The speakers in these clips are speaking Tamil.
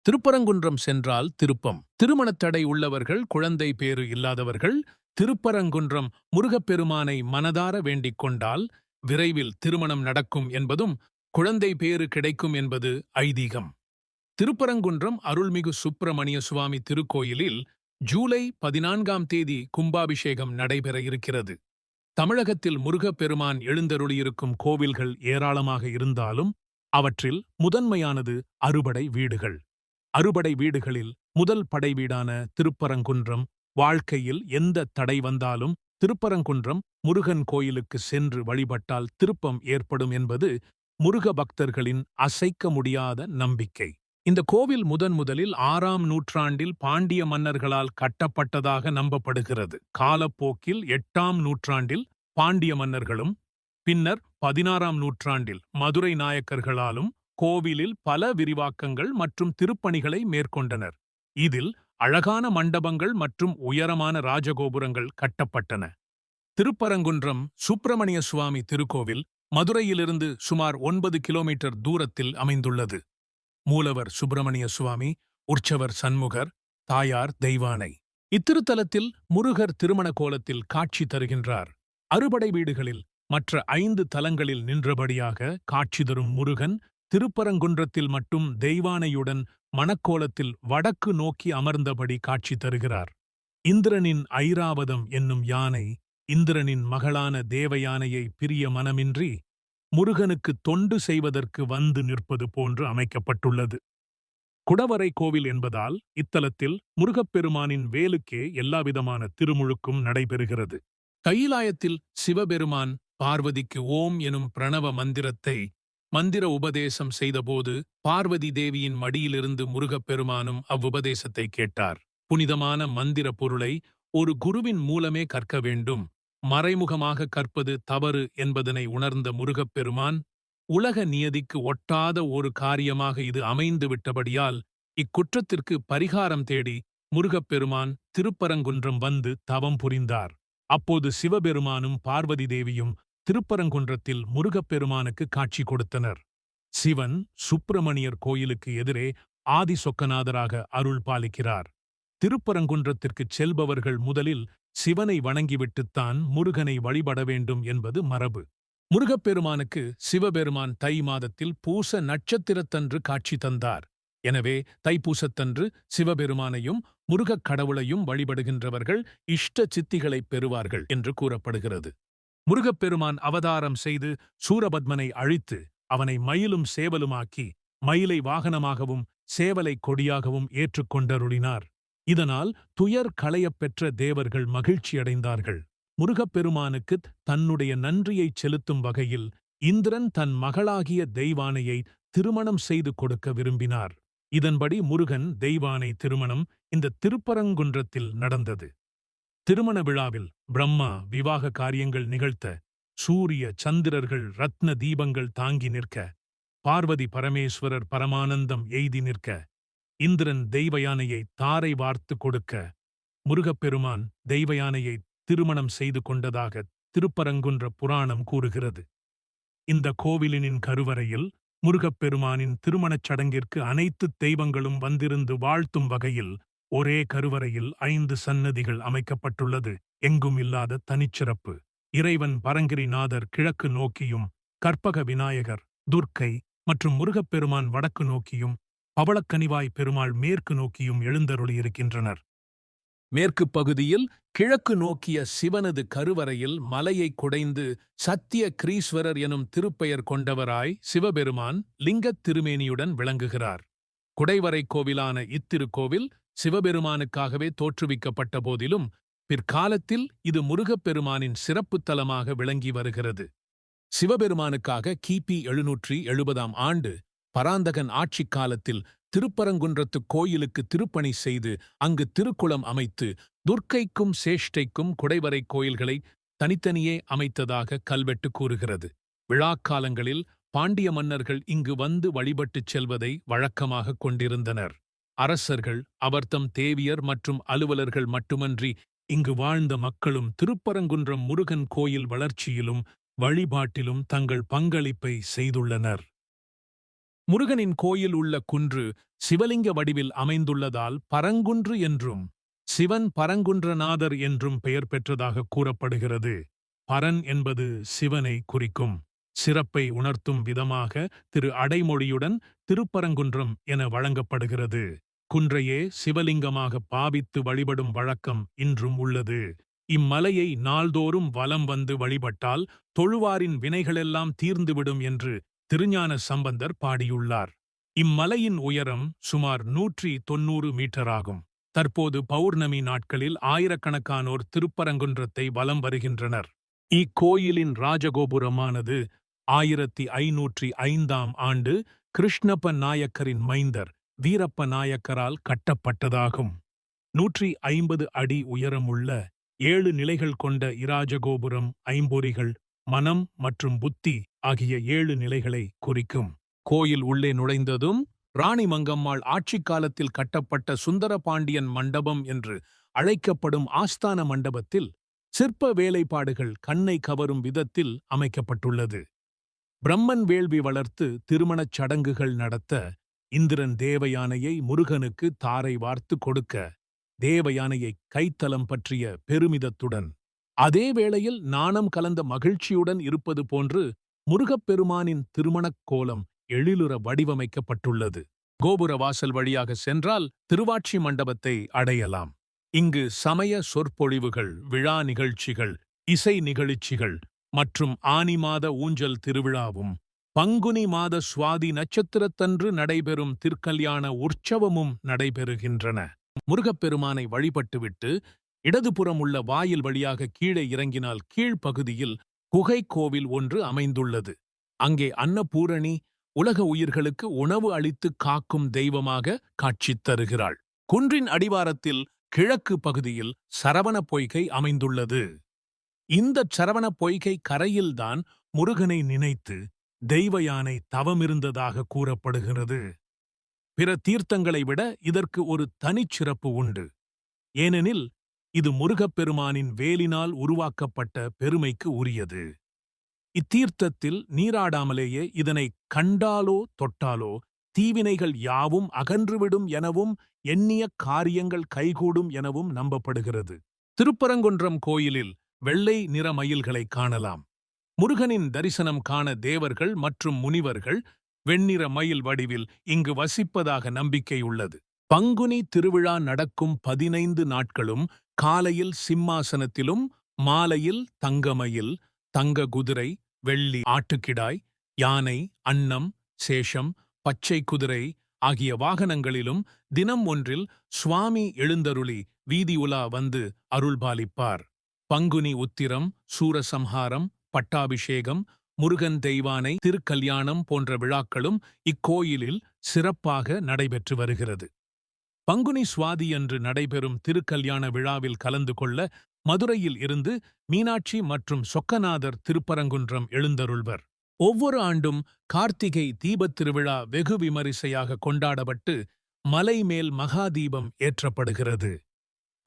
திருப்பரங்குன்றம் சென்றால் திருப்பம். திருமணத் தடை உள்ளவர்கள், குழந்தை பேறு இல்லாதவர்கள் திருப்பரங்குன்றம் முருகப்பெருமானை மனதார வேண்டிக் கொண்டால் விரைவில் திருமணம் நடக்கும் என்பதும் குழந்தை பேறு கிடைக்கும் என்பது ஐதீகம். திருப்பரங்குன்றம் அருள்மிகு சுப்பிரமணிய சுவாமி திருக்கோயிலில் ஜூலை 14ஆம் தேதி கும்பாபிஷேகம் நடைபெற இருக்கிறது. தமிழகத்தில் முருகப்பெருமான் எழுந்தருளியிருக்கும் கோவில்கள் ஏராளமாக இருந்தாலும் அவற்றில் முதன்மையானது அறுபடை வீடுகள். அறுபடை வீடுகளில் முதல் படை வீடான திருப்பரங்குன்றம். வாழ்க்கையில் எந்த தடை வந்தாலும் திருப்பரங்குன்றம் முருகன் கோயிலுக்கு சென்று வழிபட்டால் திருப்பம் ஏற்படும் என்பது முருக பக்தர்களின் அசைக்க முடியாத நம்பிக்கை. இந்த கோவில் முதலில் 6ஆம் நூற்றாண்டில் பாண்டிய மன்னர்களால் கட்டப்பட்டதாக நம்பப்படுகிறது. காலப்போக்கில் 8ஆம் நூற்றாண்டில் பாண்டிய மன்னர்களும் பின்னர் 16ஆம் நூற்றாண்டில் மதுரை நாயக்கர்களாலும் கோவிலில் பல விரிவாக்கங்கள் மற்றும் திருப்பணிகளை மேற்கொண்டனர். இதில் அழகான மண்டபங்கள் மற்றும் உயரமான ராஜகோபுரங்கள் கட்டப்பட்டன. திருப்பரங்குன்றம் சுப்பிரமணிய சுவாமி திருக்கோவில் மதுரையிலிருந்து சுமார் 9 கிலோமீட்டர் தூரத்தில் அமைந்துள்ளது. மூலவர் சுப்பிரமணிய சுவாமி, உற்சவர் சண்முகர், தாயார் தெய்வானை. இத்திருத்தலத்தில் முருகர் திருமண கோலத்தில் காட்சி தருகின்றார். அறுபடை வீடுகளில் மற்ற 5 தலங்களில் நின்றபடியாக காட்சி தரும் முருகன் திருப்பரங்குன்றத்தில் மட்டும் தெய்வானையுடன் மணக்கோலத்தில் வடக்கு நோக்கி அமர்ந்தபடி காட்சி தருகிறார். இந்திரனின் ஐராவதம் என்னும் யானை இந்திரனின் மகளான தேவயானையை பிரிய மனமின்றி முருகனுக்கு தொண்டு செய்வதற்கு வந்து நிற்பது போன்று அமைக்கப்பட்டுள்ளது. குடவரை கோவில் என்பதால் இத்தலத்தில் முருகப்பெருமானின் வேலுக்கே எல்லாவிதமான திருமுழுக்கும் நடைபெறுகிறது. கைலாயத்தில் சிவபெருமான் பார்வதிக்கு ஓம் எனும் பிரணவ மந்திர உபதேசம் செய்தபோது பார்வதி தேவியின் மடியிலிருந்து முருகப்பெருமானும் அவ்வுபதேசத்தை கேட்டார். புனிதமான மந்திர பொருளை ஒரு குருவின் மூலமே கற்க வேண்டும், மறைமுகமாக கற்பது தவறு என்பதனை உணர்ந்த முருகப்பெருமான் உலக நியதிக்கு ஒட்டாத ஒரு காரியமாக இது அமைந்து விட்டபடியால் இக்குற்றத்திற்கு பரிகாரம் தேடி முருகப்பெருமான் திருப்பரங்குன்றம் வந்து தவம் புரிந்தார். அப்போது சிவபெருமானும் பார்வதி தேவியும் திருப்பரங்குன்றத்தில் முருகப்பெருமானுக்கு காட்சி கொடுத்தனர். சிவன் சுப்பிரமணியர் கோயிலுக்கு எதிரே ஆதி சொக்கநாதராக அருள் பாலிக்கிறார். திருப்பரங்குன்றத்திற்குச் செல்பவர்கள் முதலில் சிவனை வணங்கிவிட்டுத்தான் முருகனை வழிபட வேண்டும் என்பது மரபு. முருகப்பெருமானுக்கு சிவபெருமான் தை மாதத்தில் பூச நட்சத்திரத்தன்று காட்சி தந்தார். எனவே தைப்பூசத்தன்று சிவபெருமானையும் முருகக் கடவுளையும் வழிபடுகின்றவர்கள் இஷ்ட சித்திகளைப் பெறுவார்கள் என்று கூறப்படுகிறது. முருகப்பெருமான் அவதாரம் செய்து சூரபத்மனை அழித்து அவனை மயிலும் சேவலுமாக்கி மயிலை வாகனமாகவும் சேவலை கொடியாகவும் ஏற்றுக்கொண்டருளினார். இதனால் துயர் களையப் பெற்ற தேவர்கள் மகிழ்ச்சியடைந்தார்கள். முருகப்பெருமானுக்கு தன்னுடைய நன்றியைச் செலுத்தும் வகையில் இந்திரன் தன் மகளாகிய தெய்வானையை திருமணம் செய்து கொடுக்க விரும்பினார். இதன்படி முருகன் தெய்வானை திருமணம் இந்த திருப்பரங்குன்றத்தில் நடந்தது. திருமண விழாவில் பிரம்மா விவாக காரியங்கள் நிகழ்த்த சூரிய சந்திரர்கள் ரத்ன தீபங்கள் தாங்கி நிற்க, பார்வதி பரமேஸ்வரர் பரமானந்தம் எய்தி நிற்க, இந்திரன் தெய்வயானையை தாரை வார்த்து கொடுக்க, முருகப்பெருமான் தெய்வயானையை திருமணம் செய்து கொண்டதாக திருப்பரங்குன்ற புராணம் கூறுகிறது. இந்த கோவிலினின் கருவறையில் முருகப்பெருமானின் திருமணச் சடங்கிற்கு அனைத்து தெய்வங்களும் வந்திருந்து வாழ்த்தும் வகையில் ஒரே கருவறையில் 5 சன்னதிகள் அமைக்கப்பட்டுள்ளது. எங்கும் இல்லாத தனிச்சிறப்பு. இறைவன் பரங்கிரிநாதர் கிழக்கு நோக்கியும், கற்பக விநாயகர், துர்க்கை மற்றும் முருகப்பெருமான் வடக்கு நோக்கியும், பவளக்கனிவாய் பெருமாள் மேற்கு நோக்கியும் எழுந்தருளியிருக்கின்றனர். மேற்கு பகுதியில் கிழக்கு நோக்கிய சிவனது கருவறையில் மலையை குடைந்து சத்திய கிரீஸ்வரர் எனும் திருப்பெயர் கொண்டவராய் சிவபெருமான் லிங்கத் திருமேனியுடன் விளங்குகிறார். குடைவரை கோவிலான இத்திருக்கோவில் சிவபெருமானுக்காகவே தோற்றுவிக்கப்பட்ட போதிலும் பிற்காலத்தில் இது முருகப்பெருமானின் சிறப்புத் தலமாக விளங்கி வருகிறது. சிவபெருமானுக்காக கிபி 770ஆம் ஆண்டு பராந்தகன் ஆட்சிக் காலத்தில் திருப்பரங்குன்றத்து கோயிலுக்கு திருப்பணி செய்து அங்கு திருக்குளம் அமைத்து துர்க்கைக்கும் சேஷ்டைக்கும் குடைவரை கோயில்களை தனித்தனியே அமைத்ததாக கல்வெட்டு கூறுகிறது. விழாக்காலங்களில் பாண்டிய மன்னர்கள் இங்கு வந்து வழிபட்டுச் செல்வதை வழக்கமாக கொண்டிருந்தனர். அரசர்கள், அவர்தம் தேவியர் மற்றும் அலுவலர்கள் மட்டுமன்றி இங்கு வாழ்ந்த மக்களும் திருப்பரங்குன்றம் முருகன் கோயில் வளர்ச்சியிலும் வழிபாட்டிலும் தங்கள் பங்களிப்பை செய்துள்ளனர். முருகனின் கோயில் உள்ள குன்று சிவலிங்க வடிவில் அமைந்துள்ளதால் பரங்குன்று என்றும் சிவன் பரங்குன்றநாதர் என்றும் பெயர் பெற்றதாக கூறப்படுகிறது. பரன் என்பது சிவனை குறிக்கும். சிறப்பை உணர்த்தும் விதமாக திரு அடைமொழியுடன் திருப்பரங்குன்றம் என வழங்கப்படுகிறது. குன்றையே சிவலிங்கமாக பாவித்து வழிபடும் வழக்கம் இன்றும் உள்ளது. இம்மலையை நாள்தோறும் வலம் வந்து வழிபட்டால் தொழுவாரின் வினைகளெல்லாம் தீர்ந்துவிடும் என்று திருஞான சம்பந்தர் பாடியுள்ளார். இம்மலையின் உயரம் சுமார் 190 மீட்டராகும். தற்போது பௌர்ணமி நாட்களில் ஆயிரக்கணக்கானோர் திருப்பரங்குன்றத்தை வலம் வருகின்றனர். இக்கோயிலின் ராஜகோபுரமானது 1505ஆம் ஆண்டு கிருஷ்ணப்ப நாயக்கரின் மைந்தர் வீரப்ப நாயக்கரால் கட்டப்பட்டதாகும். 150 அடி உயரமுள்ள 7 நிலைகள் கொண்ட இராஜகோபுரம் ஐம்பொறிகள், மனம் மற்றும் புத்தி ஆகிய 7 நிலைகளை குறிக்கும். கோயில் உள்ளே நுழைந்ததும் ராணி மங்கம்மாள் ஆட்சிக் காலத்தில் கட்டப்பட்ட சுந்தரபாண்டியன் மண்டபம் என்று அழைக்கப்படும் ஆஸ்தான மண்டபத்தில் சிற்ப வேலைப்பாடுகள் கண்ணை கவரும் விதத்தில் அமைக்கப்பட்டுள்ளது. பிரம்மன் வேள்வி வளர்த்து திருமணச் சடங்குகள் நடத்த இந்திரன் தேவயானையை முருகனுக்கு தாரை வார்த்து கொடுக்க தேவயானையை கைத்தலம் பற்றிய பெருமிதத்துடன், அதே வேளையில் நாணம் கலந்த மகிழ்ச்சியுடன் இருப்பது போன்று முருகப்பெருமானின் திருமணக் கோலம் எழிலுற வடிவமைக்கப்பட்டுள்ளது. கோபுர வாசல் வழியாக சென்றால் திருவாட்சி மண்டபத்தை அடையலாம். இங்கு சமய சொற்பொழிவுகள், விழா நிகழ்ச்சிகள், இசை நிகழ்ச்சிகள் மற்றும் ஆனி மாத ஊஞ்சல் திருவிழாவும் பங்குனி மாத சுவாதி நட்சத்திரத்தன்று நடைபெறும் திருக்கல்யாண உற்சவமும் நடைபெறுகின்றன. முருகப்பெருமானை வழிபட்டுவிட்டு இடதுபுறம் உள்ள வாயில் வழியாக கீழே இறங்கினால் கீழ்ப்பகுதியில் குகை கோவில் ஒன்று அமைந்துள்ளது. அங்கே அன்னபூரணி உலக உயிர்களுக்கு உணவு அளித்து காக்கும் தெய்வமாக காட்சி தருகிறாள். குன்றின் அடிவாரத்தில் கிழக்கு பகுதியில் சரவண பொய்கை அமைந்துள்ளது. இந்த சரவண பொய்கை கரையில்தான் முருகனை நினைத்து தெய்வ யானை தவமிருந்ததாக கூறப்படுகிறது. பிற தீர்த்தங்களை விட இதற்கு ஒரு தனிச்சிறப்பு உண்டு. ஏனெனில் இது முருகப்பெருமானின் வேலினால் உருவாக்கப்பட்ட பெருமைக்கு உரியது. இத்தீர்த்தத்தில் நீராடாமலேயே இதனை கண்டாலோ தொட்டாலோ தீவினைகள் யாவும் அகன்றுவிடும் எனவும் எண்ணிய காரியங்கள் கைகூடும் எனவும் நம்பப்படுகிறது. திருப்பரங்குன்றம் கோயிலில் வெள்ளை நிற மயில்களை காணலாம். முருகனின் தரிசனம் காண தேவர்கள் மற்றும் முனிவர்கள் வெண்ணிற மயில் வடிவில் இங்கு வசிப்பதாக நம்பிக்கை உள்ளது. பங்குனி திருவிழா நடக்கும் 15 நாட்களும் காலையில் சிம்மாசனத்திலும், மாலையில் தங்கமயில், தங்க குதிரை, வெள்ளி ஆட்டுக்கிடாய், யானை, அன்னம், சேஷம், பச்சை குதிரை ஆகிய வாகனங்களிலும் தினம் ஒன்றில் சுவாமி எழுந்தருளி வீதி உலா வந்து அருள்பாலிப்பார். பங்குனி உத்திரம், சூரசம்ஹாரம், பட்டாபிஷேகம், முருகன் தெய்வானை திருக்கல்யாணம் போன்ற விழாக்களும் இக்கோயிலில் சிறப்பாக நடைபெற்று வருகிறது. பங்குனி சுவாதியன்று நடைபெறும் திருக்கல்யாண விழாவில் கலந்து கொள்ள மதுரையில் இருந்து மீனாட்சி மற்றும் சொக்கநாதர் திருப்பரங்குன்றம் எழுந்தருள்வர். ஒவ்வொரு ஆண்டும் கார்த்திகை தீபத் திருவிழா வெகு விமரிசையாக கொண்டாடப்பட்டு மலை மேல் மகாதீபம் ஏற்றப்படுகிறது.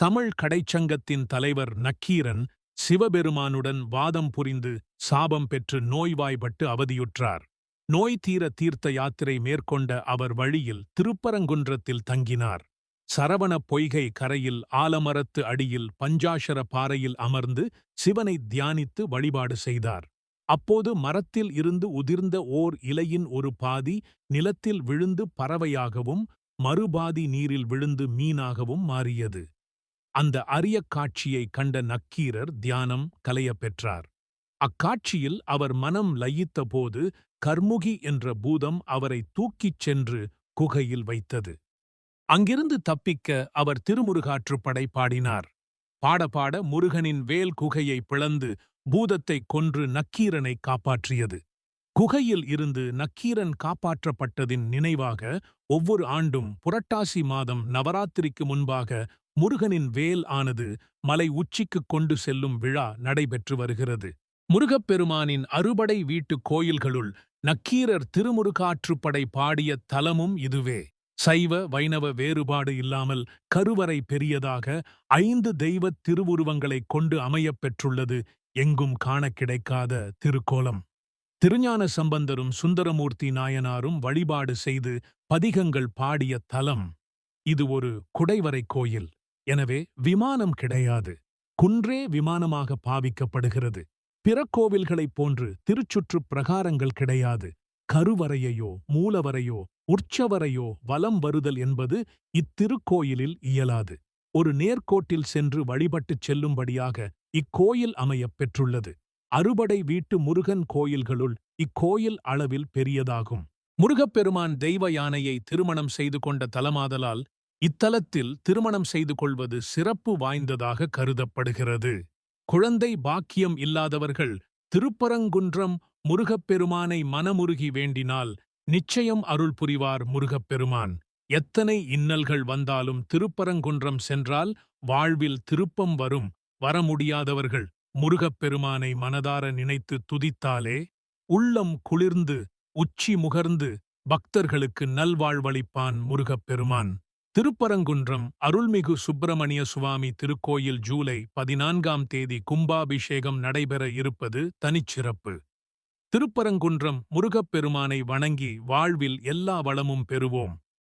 தமிழ் கடைச்சங்கத்தின் தலைவர் நக்கீரன் சிவபெருமானுடன் வாதம் புரிந்து சாபம் பெற்று நோய்வாய்ப்பட்டு அவதியுற்றார். நோய் தீர தீர்த்த யாத்திரை மேற்கொண்ட அவர் வழியில் திருப்பரங்குன்றத்தில் தங்கினார். சரவண பொய்கை கரையில் ஆலமரத்து அடியில் பஞ்சாஷர பாறையில் அமர்ந்து சிவனை தியானித்து வழிபாடு செய்தார். அப்போது மரத்தில் இருந்து உதிர்ந்த ஓர் இலையின் ஒரு பாதி நிலத்தில் விழுந்து பறவையாகவும் மறுபாதி நீரில் விழுந்து மீனாகவும் மாறியது. அந்த அரிய காட்சியை கண்ட நக்கீரர் தியானம் கலையப் பெற்றார். அக்காட்சியில் அவர் மனம் லயித்த போது கர்முகி என்ற பூதம் அவரை தூக்கிச் சென்று குகையில் வைத்தது. அங்கிருந்து தப்பிக்க அவர் திருமுருகாற்றுப்படை பாடினார். பாடபாட முருகனின் வேல் குகையை பிளந்து பூதத்தைக் கொன்று நக்கீரனை காப்பாற்றியது. குகையில் இருந்து நக்கீரன் காப்பாற்றப்பட்டதின் நினைவாக ஒவ்வொரு ஆண்டும் புரட்டாசி மாதம் நவராத்திரிக்கு முன்பாக முருகனின் வேல் ஆனது மலை உச்சிக்குக் கொண்டு செல்லும் விழா நடைபெற்று வருகிறது. முருகப்பெருமானின் அறுபடை வீட்டுக் கோயில்களுள் நக்கீரர் திருமுருகாற்றுப்படை பாடிய தலமும் இதுவே. சைவ வைணவ வேறுபாடு இல்லாமல் கருவறை பெரியதாக 5 தெய்வத் திருவுருவங்களைக் கொண்டு அமையப் பெற்றுள்ளது எங்கும் காணக் கிடைக்காத திருக்கோலம். திருஞான சம்பந்தரும் சுந்தரமூர்த்தி நாயனாரும் வழிபாடு செய்து பதிகங்கள் பாடிய தலம். இது ஒரு குடைவரை கோயில். எனவே விமானம் கிடையாது. குன்றே விமானமாக பாவிக்கப்படுகிறது. பிற கோவில்களைப் போன்று திருச்சுற்றுப் பிரகாரங்கள் கிடையாது. கருவறையையோ மூலவரையோ உற்சவரையோ வலம் வருதல் என்பது இத்திருக்கோயிலில் இயலாது. ஒரு நேர்கோட்டில் சென்று வழிபட்டுச் செல்லும்படியாக இக்கோயில் அமையப் பெற்றுள்ளது. அறுபடை வீட்டு முருகன் கோயில்களுள் இக்கோயில் அளவில் பெரியதாகும். முருகப்பெருமான் தெய்வ யானையை திருமணம் செய்து கொண்ட தலமாதலால் இத்தலத்தில் திருமணம் செய்து கொள்வது சிறப்பு வாய்ந்ததாக கருதப்படுகிறது. குழந்தை பாக்கியம் இல்லாதவர்கள் திருப்பரங்குன்றம் முருகப்பெருமானை மனமுருகி வேண்டினால் நிச்சயம் அருள் புரிவார் முருகப்பெருமான். எத்தனை இன்னல்கள் வந்தாலும் திருப்பரங்குன்றம் சென்றால் வாழ்வில் திருப்பம் வரும். வர முடியாதவர்கள் முருகப்பெருமானை மனதார நினைத்து துதித்தாலே உள்ளம் குளிர்ந்து உச்சி முகர்ந்து பக்தர்களுக்கு நல்வாழ்வளிப்பான் முருகப்பெருமான். திருப்பரங்குன்றம் அருள்மிகு சுப்பிரமணிய சுவாமி திருக்கோயில் ஜூலை 14ஆம் தேதி கும்பாபிஷேகம் நடைபெற இருப்பது தனிச்சிறப்பு. திருப்பரங்குன்றம் முருகப்பெருமானை வணங்கி வாழ்வில் எல்லா வளமும் பெறுவோம்.